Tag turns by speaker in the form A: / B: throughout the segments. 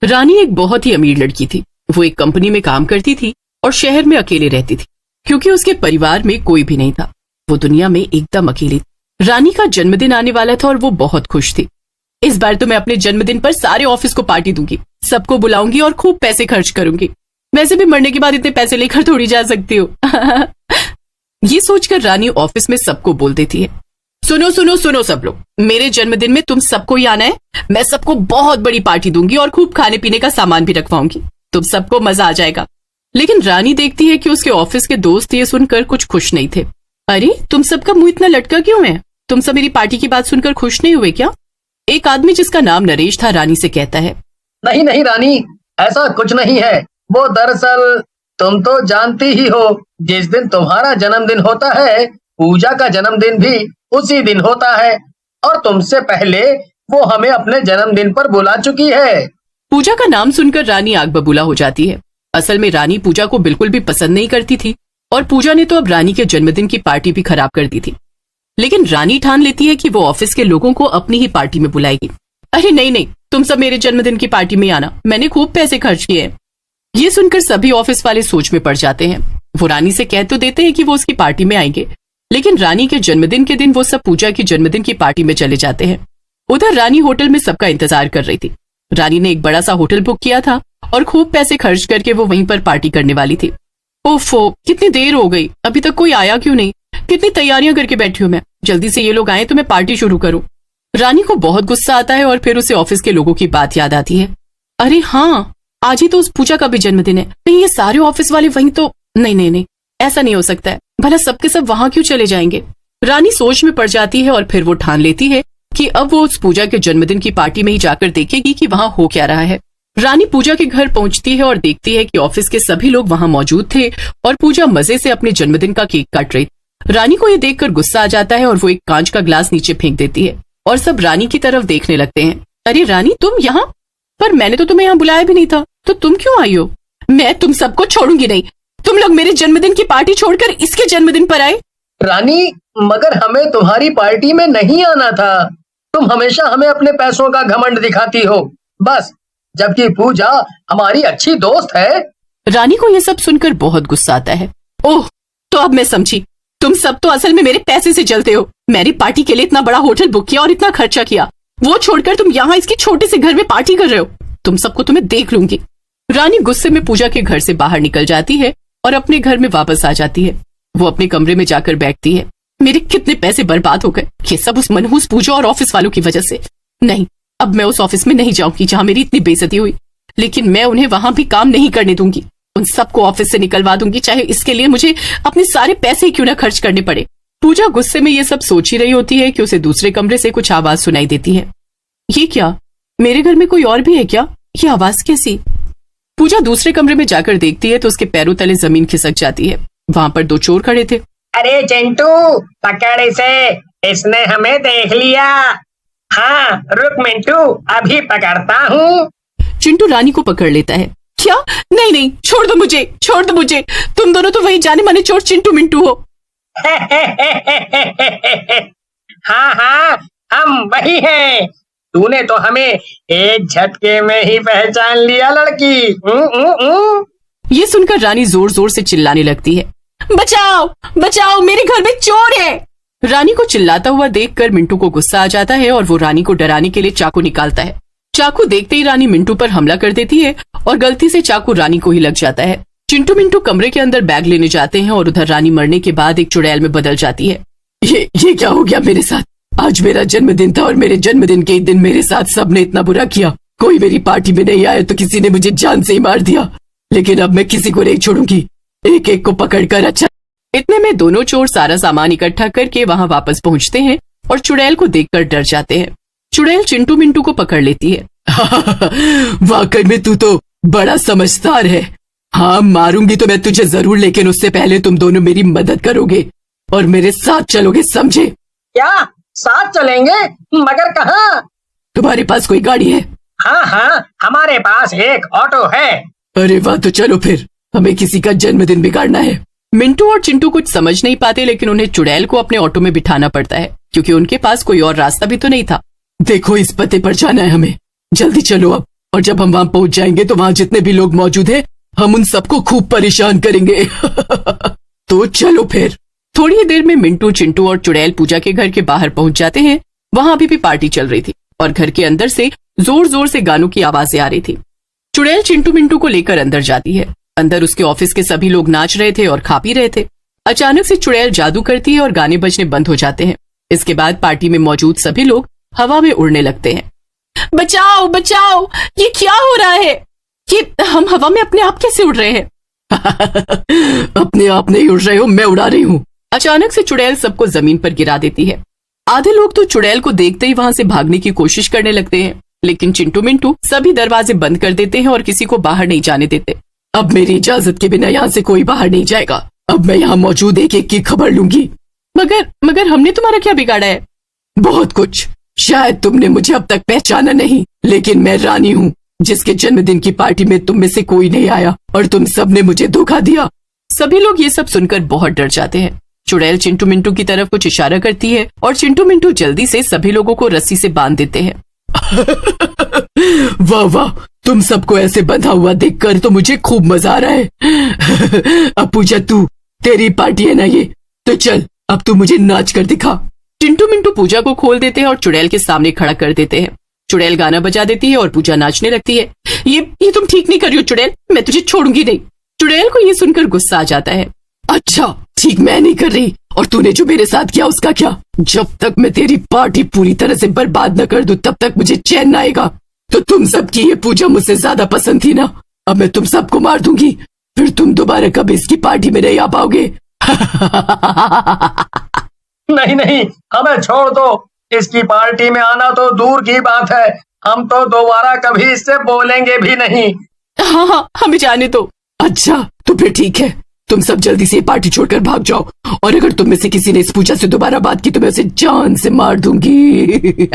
A: रानी एक बहुत ही अमीर लड़की थी। वो एक कंपनी में काम करती थी और शहर में अकेले रहती थी क्योंकि उसके परिवार में कोई भी नहीं था। वो दुनिया में एकदम अकेली थी। रानी का जन्मदिन आने वाला था और वो बहुत खुश थी। इस बार तो मैं अपने जन्मदिन पर सारे ऑफिस को पार्टी दूंगी, सबको बुलाऊंगी और खूब पैसे खर्च करूंगी। वैसे भी मरने के बाद इतने पैसे लेकर थोड़ी जा सकती हो। ये सोचकर रानी ऑफिस में सबको बोल देती है, सुनो सुनो सुनो सब लोग, मेरे जन्मदिन में तुम सबको ही आना है। मैं सबको बहुत बड़ी पार्टी दूंगी और खूब खाने पीने का सामान भी रखवाऊंगी। तुम सबको मजा आ जाएगा। लेकिन रानी देखती है कि उसके ऑफिस के दोस्त ये सुनकर कुछ खुश नहीं थे। अरे तुम सबका मुंह इतना लटका क्यों है? तुम सब मेरी पार्टी की बात सुनकर खुश नहीं हुए क्या? एक आदमी जिसका नाम नरेश था रानी से कहता है,
B: नहीं नहीं रानी, ऐसा कुछ नहीं है। वो दरअसल तुम तो जानती ही हो, जिस दिन तुम्हारा जन्मदिन होता है पूजा का जन्मदिन भी उसी दिन होता है, और तुमसे पहले वो हमें अपने जन्मदिन पर बुला चुकी है।
A: पूजा का नाम सुनकर रानी आग बबूला हो जाती है। असल में रानी पूजा को बिल्कुल भी पसंद नहीं करती थी और पूजा ने तो अब रानी के जन्मदिन की पार्टी भी खराब कर दी थी। लेकिन रानी ठान लेती है कि वो ऑफिस के लोगों को अपनी ही पार्टी में बुलाएगी। अरे नहीं नहीं, तुम सब मेरे जन्मदिन की पार्टी में आना, मैंने खूब पैसे खर्च किए हैं। ये सुनकर सभी ऑफिस वाले सोच में पड़ जाते हैं। वो रानी से कह तो देते हैं कि वो उसकी पार्टी में आएंगे, लेकिन रानी के जन्मदिन के दिन वो सब पूजा की जन्मदिन की पार्टी में चले जाते हैं। उधर रानी होटल में सबका इंतजार कर रही थी। रानी ने एक बड़ा सा होटल बुक किया था और खूब पैसे खर्च करके वो वहीं पर पार्टी करने वाली थी। ओफो, कितनी देर हो गई, अभी तक कोई आया क्यों नहीं? कितनी तैयारियां करके बैठी हूं मैं, जल्दी से ये लोग आए तो मैं पार्टी शुरू करूं। रानी को बहुत गुस्सा आता है और फिर उसे ऑफिस के लोगों की बात याद आती है। अरे हाँ, आज ही तो उस पूजा का भी जन्मदिन है। कहीं ये सारे ऑफिस वाले वहीं तो नहीं नहीं नहीं, ऐसा नहीं हो सकता है। भला सबके सब वहां क्यों चले जाएंगे? रानी सोच में पड़ जाती है और फिर वो ठान लेती है कि अब वो उस पूजा के जन्मदिन की पार्टी में ही जाकर देखेगी कि वहां हो क्या रहा है। रानी पूजा के घर पहुंचती है और देखती है कि ऑफिस के सभी लोग वहां मौजूद थे और पूजा मजे से अपने जन्मदिन का केक काट रही। रानी को ये देखकर गुस्सा आ जाता है और वो एक कांच का ग्लास नीचे फेंक देती है और सब रानी की तरफ देखने लगते हैं। अरे रानी, तुम यहाँ? पर मैंने तो तुम्हें यहाँ बुलाया भी नहीं था, तो तुम क्यों आई हो? मैं तुम सबको छोड़ूंगी नहीं। तुम लोग मेरे जन्मदिन की पार्टी छोड़कर इसके जन्मदिन पर आए।
B: रानी, मगर हमें तुम्हारी पार्टी में नहीं आना था। तुम हमेशा हमें अपने पैसों का घमंड दिखाती हो बस, जबकि पूजा हमारी अच्छी दोस्त है।
A: रानी को यह सब सुनकर बहुत गुस्सा आता है। ओह, तो अब मैं समझी, तुम सब तो असल में मेरे पैसे से जलते हो। मैंने पार्टी के लिए इतना बड़ा होटल बुक किया और इतना खर्चा किया, वो छोड़कर तुम यहाँ इसके छोटे से घर में पार्टी कर रहे हो। तुम सबको तो मैं देख लूंगी। रानी गुस्से में पूजा के घर से बाहर निकल जाती है और अपने घर में वापस आ जाती है। वो अपने कमरे में जाकर बैठती है। मेरे कितने पैसे बर्बाद हो गए, ये सब उस मनहूस पूजा और ऑफिस वालों की वजह से। नहीं, अब मैं उस ऑफिस में नहीं जाऊंगी जहां मेरी इतनी बेइज्जती हुई। लेकिन मैं उन्हें वहां भी काम नहीं करने दूंगी। उन सबको ऑफिस से निकलवा दूंगी, चाहे इसके लिए मुझे अपने सारे पैसे ही क्यों ना खर्च करने पड़े। पूजा गुस्से में ये सब सोच ही रही होती है कि उसे दूसरे कमरे से कुछ आवाज सुनाई देती है। ये क्या, मेरे घर में कोई और भी है क्या? ये आवाज कैसी? पूजा दूसरे कमरे में जाकर देखती है तो उसके पैरों तले जमीन खिसक जाती है। वहां पर 2 चोर खड़े थे।
C: अरे चिंटू, पकड़ इसे, इसने हमें देख लिया। हाँ रुक मिंटू, अभी पकड़ता हूँ।
A: चिंटू रानी को पकड़ लेता है। क्या? नहीं नहीं, छोड़ दो मुझे, छोड़ दो मुझे। तुम दोनों तो वही जाने माने चोर चिंटू मिंटू हो।
C: हाँ हाँ, हम वही हैं। तूने तो हमें एक झटके में ही पहचान लिया लड़की।
A: ये सुनकर रानी जोर जोर से चिल्लाने लगती है, बचाओ बचाओ, मेरे घर में चोर है। रानी को चिल्लाता हुआ देखकर मिंटू को गुस्सा आ जाता है और वो रानी को डराने के लिए चाकू निकालता है। चाकू देखते ही रानी मिंटू पर हमला कर देती है और गलती से चाकू रानी को ही लग जाता है। चिंटू मिंटू कमरे के अंदर बैग लेने जाते हैं और उधर रानी मरने के बाद एक चुड़ैल में बदल जाती है। ये क्या हो गया मेरे साथ? आज मेरा जन्मदिन था और मेरे जन्मदिन के दिन मेरे साथ सबने इतना बुरा किया। कोई मेरी पार्टी में नहीं आया तो किसी ने मुझे जान से ही मार दिया। लेकिन अब मैं किसी को नहीं छोड़ूंगी, एक एक को पकड़कर। अच्छा, इतने में दोनों चोर सारा सामान इकट्ठा करके वहां वापस पहुंचते हैं और चुड़ैल को देखकर डर जाते हैं। चुड़ैल चिंटू मिंटू को पकड़ लेती है। वाकई में तू तो बड़ा समझदार है। हाँ, मारूंगी तो मैं तुझे जरूर, लेकिन उससे पहले तुम दोनों मेरी मदद करोगे और मेरे साथ चलोगे, समझे?
B: क्या साथ चलेंगे? मगर कहाँ?
A: तुम्हारे पास कोई गाड़ी है?
C: हाँ हाँ, हमारे पास एक ऑटो है।
A: अरे वाह, तो चलो फिर, हमें किसी का जन्मदिन बिगाड़ना है। मिंटू और चिंटू कुछ समझ नहीं पाते, लेकिन उन्हें चुड़ैल को अपने ऑटो में बिठाना पड़ता है क्योंकि उनके पास कोई और रास्ता भी तो नहीं था। देखो, इस पते पर जाना है हमें, जल्दी चलो अब। और जब हम वहां पहुंच जाएंगे तो वहां जितने भी लोग मौजूद हैं हम उन सबको खूब परेशान करेंगे। तो चलो फिर। थोड़ी ही देर में मिंटू, चिंटू और चुड़ैल पूजा के घर के बाहर पहुंच जाते हैं। वहां अभी भी पार्टी चल रही थी और घर के अंदर से जोर जोर से गानों की आवाजें आ रही थी। चुड़ैल चिंटू मिंटू को लेकर अंदर जाती है। अंदर उसके ऑफिस के सभी लोग नाच रहे थे और खा पी रहे थे। अचानक से चुड़ैल जादू करती है और गाने बजने बंद हो जाते हैं। इसके बाद पार्टी में मौजूद सभी लोग हवा में उड़ने लगते हैं। बचाओ बचाओ, ये क्या हो रहा है? ये हम हवा में अपने आप कैसे उड़ रहे हैं? अपने आप नहीं उड़ रहे हो, मैं उड़ा रही हूँ। अचानक से चुड़ैल सबको जमीन पर गिरा देती है। आधे लोग तो चुड़ैल को देखते ही वहां से भागने की कोशिश करने लगते हैं, लेकिन चिंटू मिंटू सभी दरवाजे बंद कर देते हैं और किसी को बाहर नहीं जाने देते। अब मेरी इजाजत के बिना यहाँ से कोई बाहर नहीं जाएगा। अब मैं यहाँ मौजूद एक एक की खबर लूंगी। मगर हमने तुम्हारा क्या बिगाड़ा है? बहुत कुछ। शायद तुमने मुझे अब तक पहचाना नहीं, लेकिन मैं रानी हूँ जिसके जन्मदिन की पार्टी में तुम में से कोई नहीं आया और तुम सब ने मुझे धोखा दिया। सभी लोग ये सब सुनकर बहुत डर जाते हैं। चुड़ैल चिंटू मिंटू की तरफ कुछ इशारा करती है और चिंटू मिंटू जल्दी से सभी लोगों को रस्सी से बांध देते हैं। वाह वाह, तुम सबको ऐसे बंधा हुआ देखकर तो मुझे खूब मजा आ रहा है। अब पूजा तेरी पार्टी है ना ये, तो चल अब तू मुझे नाच कर दिखा। चिंटू मिंटू पूजा को खोल देते हैं और चुड़ैल के सामने खड़ा कर देते हैं। चुड़ैल गाना बजा देती है और पूजा नाचने लगती है। ये तुम ठीक नहीं कर रही हो चुड़ैल, मैं तुझे छोड़ूंगी नहीं। चुड़ैल को ये सुनकर गुस्सा आ जाता है। अच्छा ठीक, मैं नहीं कर रही, और तूने जो मेरे साथ किया उसका क्या? जब तक मैं तेरी पार्टी पूरी तरह से बर्बाद न कर दूं तब तक मुझे चैन न आएगा। तो तुम सबकी ये पूजा मुझसे ज्यादा पसंद थी ना? अब मैं तुम सबको मार दूंगी, फिर तुम दोबारा कभी इसकी पार्टी में नहीं आ पाओगे।
B: नहीं नहीं, हमें छोड़ दो। इसकी पार्टी में आना तो दूर की बात है, हम तो दोबारा कभी इससे बोलेंगे भी नहीं।
A: हाँ, हमें जाने दो। अच्छा तो फिर ठीक है, तुम सब जल्दी से पार्टी छोड़कर भाग जाओ, और अगर तुम में से किसी ने इस पूजा से दोबारा बात की तो मैं उसे जान से मार दूंगी।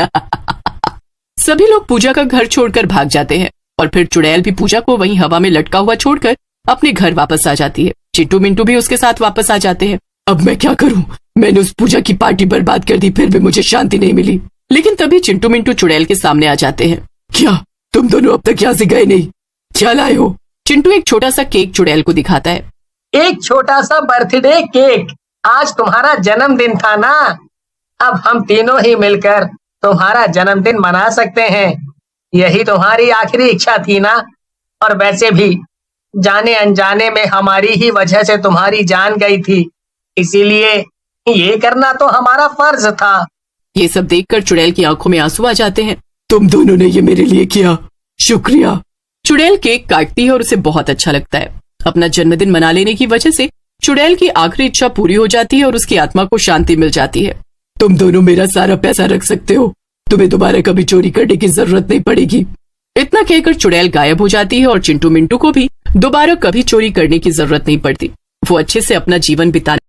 A: सभी लोग पूजा का घर छोड़कर भाग जाते हैं और फिर चुड़ैल भी पूजा को वहीं हवा में लटका हुआ छोड़कर अपने घर वापस आ जाती है। चिंटू मिंटू भी उसके साथ वापस आ जाते हैं। अब मैं क्या करूं? मैंने उस पूजा की पार्टी बर्बाद कर दी, फिर भी मुझे शांति नहीं मिली। लेकिन तभी चिंटू मिंटू चुड़ैल के सामने आ जाते हैं। क्या तुम दोनों अब तक यहाँ से गए नहीं? क्या लाए हो? चिंटू एक छोटा सा केक चुड़ैल को दिखाता है।
B: एक छोटा सा बर्थडे केक। आज तुम्हारा जन्मदिन था ना, अब हम तीनों ही मिलकर तुम्हारा जन्मदिन मना सकते हैं। यही तुम्हारी आखिरी इच्छा थी ना? और वैसे भी जाने अनजाने में हमारी ही वजह से तुम्हारी जान गई थी, इसीलिए ये करना तो हमारा फर्ज था।
A: ये सब देखकर चुड़ैल की आंखों में आंसू आ जाते हैं। तुम दोनों ने ये मेरे लिए किया, शुक्रिया। चुड़ैल केक काटती है और उसे बहुत अच्छा लगता है। अपना जन्मदिन मना लेने की वजह से चुड़ैल की आखिरी इच्छा पूरी हो जाती है और उसकी आत्मा को शांति मिल जाती है। तुम दोनों मेरा सारा पैसा रख सकते हो, तुम्हें दोबारा कभी चोरी करने की जरूरत नहीं पड़ेगी। इतना कहकर चुड़ैल गायब हो जाती है और चिंटू मिंटू को भी दोबारा कभी चोरी करने की जरूरत नहीं पड़ती। वो अच्छे से अपना जीवन बिताने